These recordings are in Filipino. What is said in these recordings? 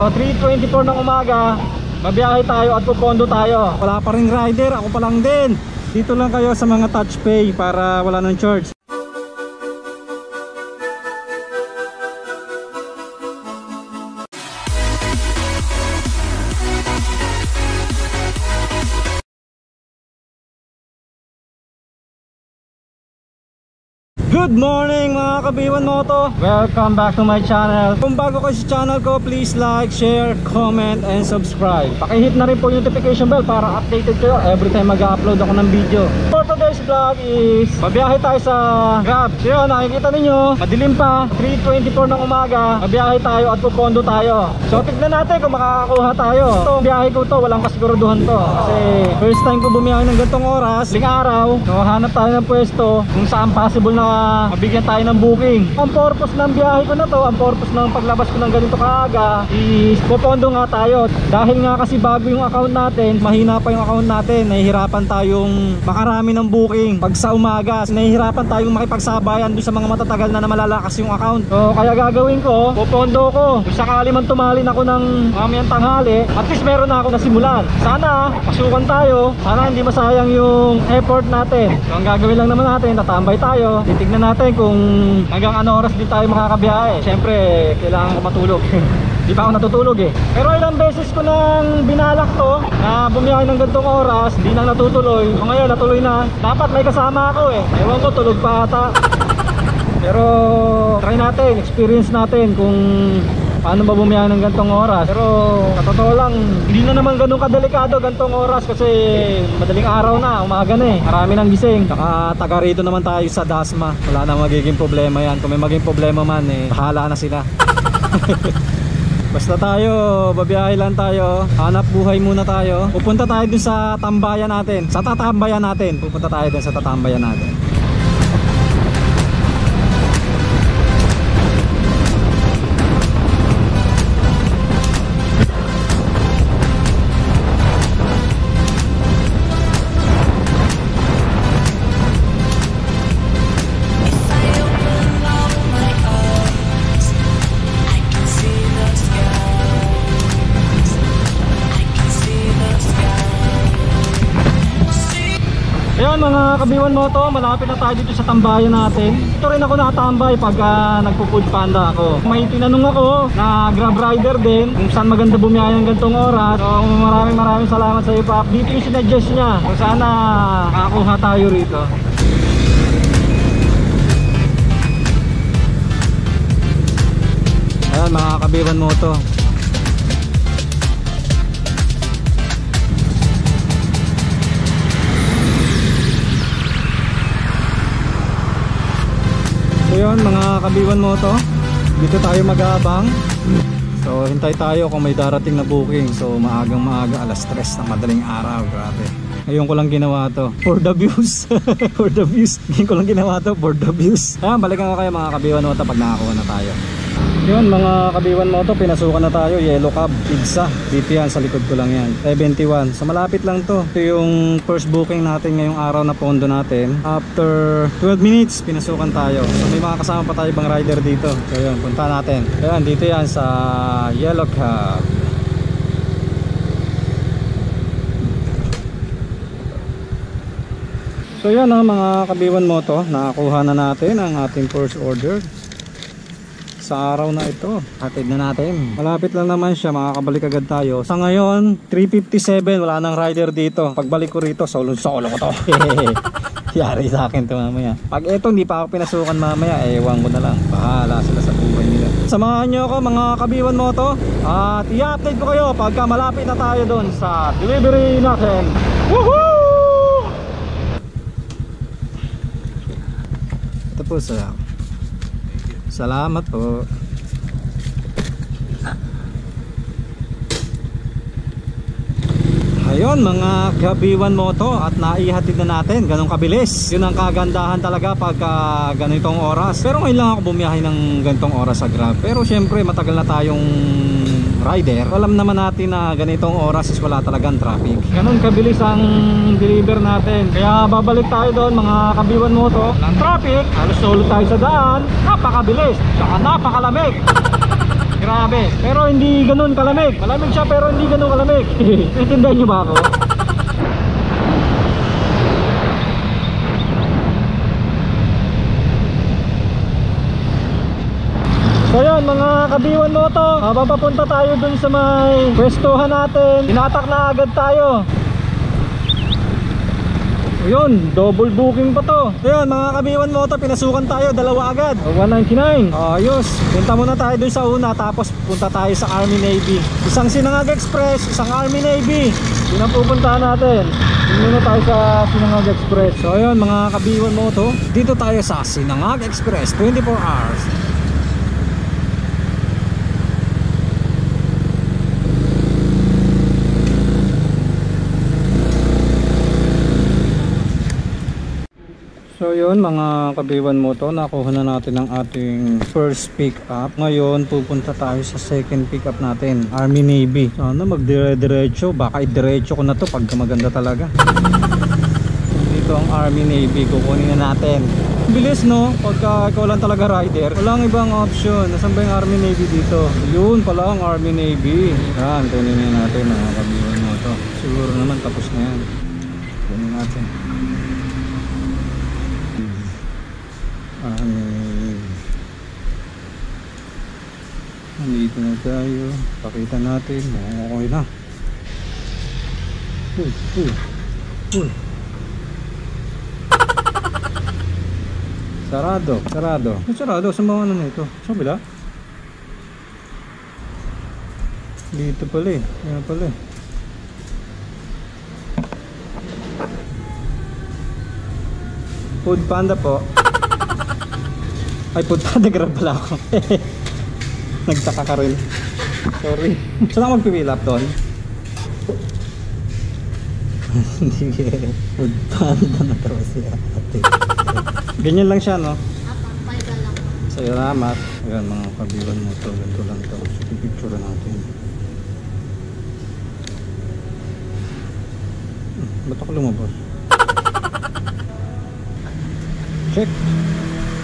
So 3:24 ng umaga, mabiyahe tayo at pupondo tayo. Wala pa ring rider, ako pa lang din. Dito lang kayo sa mga touch pay para wala nang charge. Good morning mga Kabiwan Moto! Welcome back to my channel. Kung bago kayo sa channel ko, please like, share, comment, and subscribe. Pakihit na rin po yung notification bell para updated kayo every time mag-upload ako ng video. For today's vlog is mabiyahe tayo sa Grab. So yun, nakikita ninyo, madilim pa, 3:24 ng umaga, mabiyahe tayo at pupondo tayo. So tignan natin kung makakakuha tayo. Ito, biyahe ko to, walang kasiguruduhan to. Kasi first time ko bumiyahe ng gantong oras, ling araw. So hanap tayo ng pwesto kung saan possible na mabigyan tayo ng booking. Ang purpose ng biyahe ko na to, ang purpose ng paglabas ko ng ganito kaaga is pupondo nga tayo. Dahil nga kasi bago yung account natin, mahina pa yung account natin, nahihirapan tayong makarami ng booking. Pag sa umaga, nahihirapan tayong makipagsabayan doon sa mga matatagal na malalakas yung account. So kaya gagawin ko, pupondo ko. Kung sakali man tumalin ako ng mamayang tanghali, at least meron na ako nasimulan. Sana pasukan tayo, sana hindi masayang yung effort natin. So ang gagawin lang naman natin, tatambay tayo, titignan natin kung hanggang ano oras din tayo makakabiyahe. Siyempre kailangan ko matulog. Di pa ako natutulog eh. Pero ilang beses ko nang binalak to na bumiyahe ng gantong oras, di na natutuloy. O ngayon natuloy na. Dapat may kasama ako eh. Ewan ko, tulog pa ata. Pero try natin, experience natin kung paano ba bumiyahe ng gantong oras. Pero sa totoo lang, hindi na naman ganun kadelikado gantong oras kasi madaling araw na, umaga na eh. Marami nang gising. Saka taga rito naman tayo sa Dasma. Wala na magiging problema yan. Kung may maging problema man eh, bahala na sila. Basta tayo, babiyahe lang tayo. Hanap buhay muna tayo. Pupunta tayo dun sa tambayan natin. Sa tatambayan natin. Pupunta tayo dun sa tatambayan natin. Ayan mga Kabiwan Moto, malapit na tayo dito sa tambayan natin. Ito rin ako nakatambay pagka nagpo-food panda ako. May tinanong ako na Grab rider din kung saan maganda bumiyahe ng gantong oras. So maraming salamat sa iyo pa. Dito yung sinuggest niya kung sana makakuha tayo rito. Ayan mga Kabiwan Moto. So yun mga Kabiwan Moto, dito tayo mag-aabang. So hintay tayo kung may darating na booking. So maagang maaga, alas 3 ng madaling araw. Grabe. Ngayon ko lang ginawa to for the views. For the views. Ngayon ko lang ginawa to for the views. Ayan, balikan ko kayo mga Kabiwan Moto pag nakakuha na tayo. Yun mga Kabiwan Moto, pinasukan na tayo. Yellow Cab, Pizza. Dito yan, sa likod ko lang yan, 71. So malapit lang to. Ito yung first booking natin ngayong araw na pondo natin. After 12 minutes, pinasukan tayo. So may mga kasama pa tayo ibang rider dito. So yun, punta natin. Ayan, dito yan sa Yellow Cab. So yan mga Kabiwan Moto, nakakuha na natin ang ating first order sa araw na ito. Hatid na natin. Malapit lang naman siya, makakabalik agad tayo. Sa ngayon 3:57, wala nang rider dito. Pagbalik ko rito, solo ko to. Yari sa akin to mamaya. Pag eto hindi pa ako pinasukan mamaya, ewan ko na lang. Bahala sila sa buhay nila. Samahan nyo ako mga Kabiwan Moto at i-update ko kayo pagka malapit na tayo doon sa delivery natin. Woohoo! Ito po sa salamat po. Ayun mga Kabiwan Moto, at naihatid na natin. Ganong kabilis. Yun ang kagandahan talaga pag ganitong oras. Pero ngayon lang ako bumiyahe ng ganitong oras sa Grab. Pero syempre matagal na tayong rider. Alam naman natin na ganitong oras is wala talagang traffic. Ganon kabilis ang deliver natin. Kaya babalik tayo doon mga Kabiwan Moto. Walang traffic, halos solo tayo sa daan. Napakabilis, saka napakalamig. grabe. Pero hindi ganun kalamig. Malamig siya pero hindi ganun kalamig. Naintindihan nyo ba ako? So yun mga kabiwan moto, habang papunta tayo dun sa may pwestuhan natin, tinatak na agad tayo. Yun, double booking pa to. So yun mga kabiwan moto, pinasukan tayo, dalawa agad, 199. Ayos, punta muna tayo dun sa una, tapos punta tayo sa Army Navy. Isang Sinangag Express, isang Army Navy. Yun ang pupuntahan natin. Muna tayo sa Sinangag Express. So yun mga kabiwan moto, dito tayo sa Sinangag Express, 24 hours. So yun mga kabiwan mo to, nakuha na natin ang ating first pick up. Ngayon pupunta tayo sa second pick up natin, Army Navy. Sana magdire-diretso, baka i-diretso ko na to pagka maganda talaga. Dito ang Army Navy, kukunin na natin. Bilis no, pagka ikaw lang talaga rider, walang ibang option. Nasaan ba yung Army Navy dito? Yun pala ang Army Navy. Yan, kunin na natin mga kabiwan mo to. Siguro naman tapos na yan. Kunin natin. Nandito na tayo, pakita natin, okay na. Sarado, sarado. Sarado, sa mga ano na ito? Sa bila? Dito pala eh, kaya pala eh. Food Panda po. Ay, Food Panda, grab pala ako. Nagtaka ka rin. Sorry. Saan ako magpipilap doon? Hindi eh. Food Panda na daw siya. Ganyan lang siya, no? Salamat. Ayan mga kabiwan mo to. Ganito lang to. So, picture natin. Ba't ako lumabas? Check.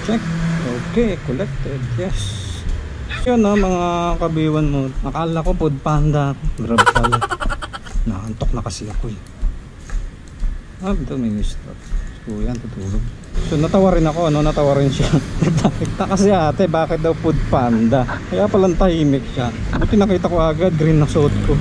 Check. Okay, collected. Yes. Yun no, mga kabiwan mo. Akala ko Food Panda. Grab pala. Naantok na kasi ako eh. Ito may mistrap. So yan, tutulog. So natawa rin ako, no? Natawa rin siya. Nagtaka kasi ate, bakit daw Food Panda? Kaya palang tahimik siya. Buti nakita ko agad, green na suot ko.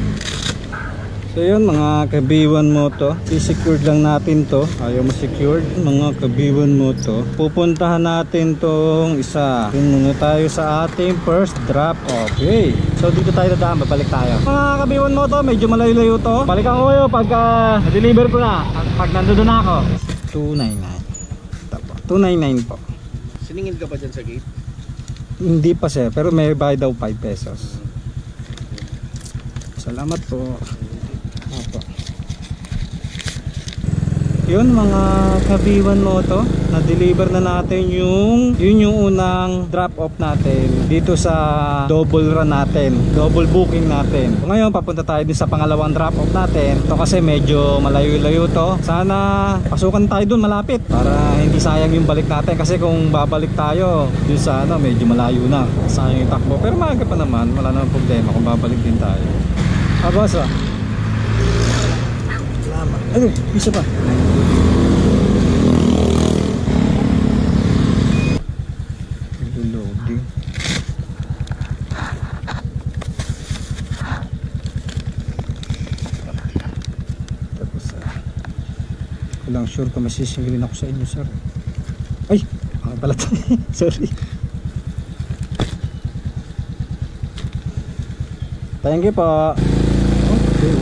So yun mga kabiwan mo to, i-secured lang natin to. Ayaw mo secured mga kabiwan mo to. Pupuntahan natin tong isa. Yun muna tayo sa ating first drop. Okay, so dito tayo dadaan, babalik tayo. Mga kabiwan mo to, medyo malayo-layo to. Balikan ko kayo pagka na-deliver ko na. Pag nandoon na ako. 299 299 po. Siningil ka pa dyan sa gate? Hindi pa sir, pero may bayad daw 5 pesos. Salamat po. Opo. Yun mga kabiwan mo to, na-deliver na natin yung unang drop off natin dito sa double run natin, double booking natin. So, ngayon papunta tayo din sa pangalawang drop off natin. Ito kasi medyo malayo-layo to. Sana pasukan tayo dun malapit para hindi sayang yung balik natin, kasi kung babalik tayo dun sa ano, medyo malayo na, sayang yung takbo. Pero maaga pa naman, wala namang problema kung babalik din tayo. Abasa. Ay, isa pa. Loading. Tapos kulang sure kung masisingilin ako sa inyo sir. Ay, pala sorry. Thank you po. Okay,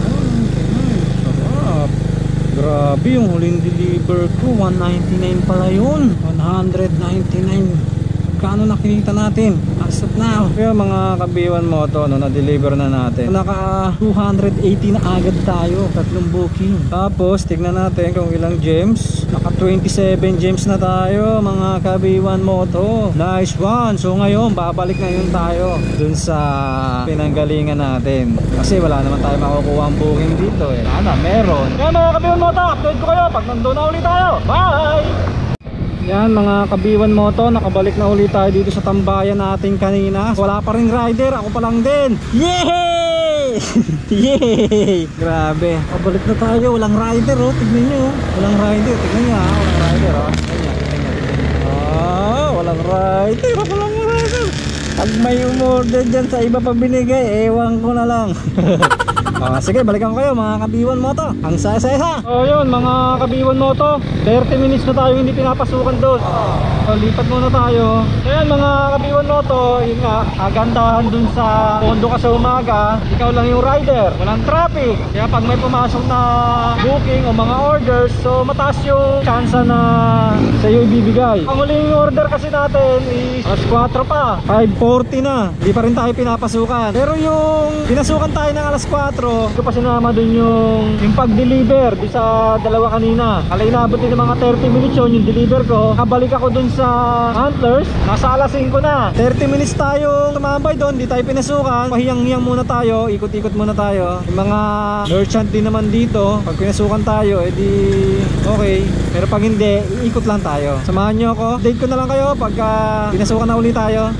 grabe, yung huling deliver ko 199 pala yun. 199. Kano nakinita natin as of now. Kaya mga kabiwan mo to, no, na-deliver na natin. Naka 280 na agad tayo, tatlong booking. Tapos tignan natin kung ilang gems. Naka 27 gems na tayo mga kabiwan mo to. Nice one. So ngayon babalik ngayon tayo dun sa pinanggalingan natin, kasi wala naman tayo makukuha ang booking dito eh. Sana meron. Kaya mga kabiwan mo to, update ko kayo pag nandun na ulit tayo. Bye! Yan mga kabiwan moto, nakabalik na ulit tayo dito sa tambayan natin kanina. Wala pa rin rider, ako pa lang din. Yay! Yay! Grabe, kabalik na tayo, walang rider oh. Tignan nyo, walang rider. Tignan nyo ha, walang rider oh. Walang rider, walang rider. Pag may umorder dyan sa iba pa binigay, ewan ko na lang. Sige, balikan ko kayo mga kabiwan moto. Ang saya-saya. So yun mga kabiwan moto, 30 minutes na tayo hindi pinapasukan doon. So lipat muna tayo. So yan mga kabiwan moto, yun nga, kagandahan dun sa pondo ka sa umaga, ikaw lang yung rider, walang traffic. Kaya pag may pumasok na booking o mga orders, so mataas yung chance na sa iyo ibibigay. Ang huling order kasi natin is alas 4 pa, 5:40 na, hindi pa rin tayo pinapasukan. Pero yung pinasukan tayo ng alas 4, ko pa sinama dun yung pag-deliver dun sa dalawa kanina. Kala inabot din ng mga 30 minutes yung deliver ko. Kabalik ako dun sa Antlers, nasa alas 5 na. 30 minutes tayo tumambay dun, di tayo pinasukan. Pahiyang-hiyang muna tayo, ikot-ikot muna tayo. Yung mga merchant din naman dito, pag pinasukan tayo, edi okay. Pero pag hindi, iikot lang tayo. Samahan nyo ako, update ko na lang kayo pagka pinasukan na ulit tayo.